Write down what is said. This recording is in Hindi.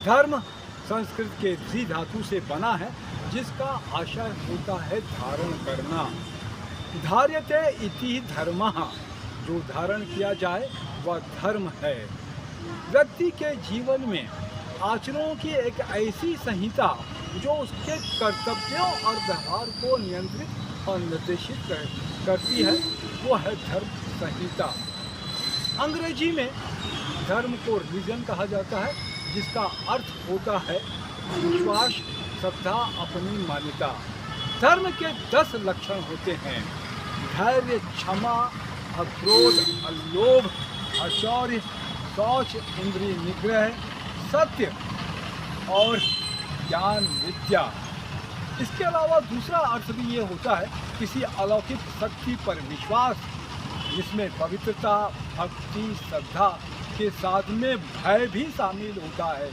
धर्म संस्कृत के धी धातु से बना है, जिसका आशय होता है धारण करना। धार्यते इति धर्मः, जो धारण किया जाए वह धर्म है। व्यक्ति के जीवन में आचरणों की एक ऐसी संहिता जो उसके कर्तव्यों और व्यवहार को नियंत्रित और निर्देशित करती है, वो है धर्म संहिता। अंग्रेजी में धर्म को रिलीजन कहा जाता है, जिसका अर्थ होता है विश्वास, श्रद्धा, अपनी मान्यता। धर्म के 10 लक्षण होते हैं: धैर्य, क्षमा, अक्रोध, अलोभ, अशौर्य, शौच, इंद्रिय निग्रह, सत्य और ज्ञान विद्या। इसके अलावा दूसरा अर्थ भी ये होता है किसी अलौकिक शक्ति पर विश्वास, जिसमें पवित्रता, भक्ति, श्रद्धा के साथ में भय भी शामिल होता है।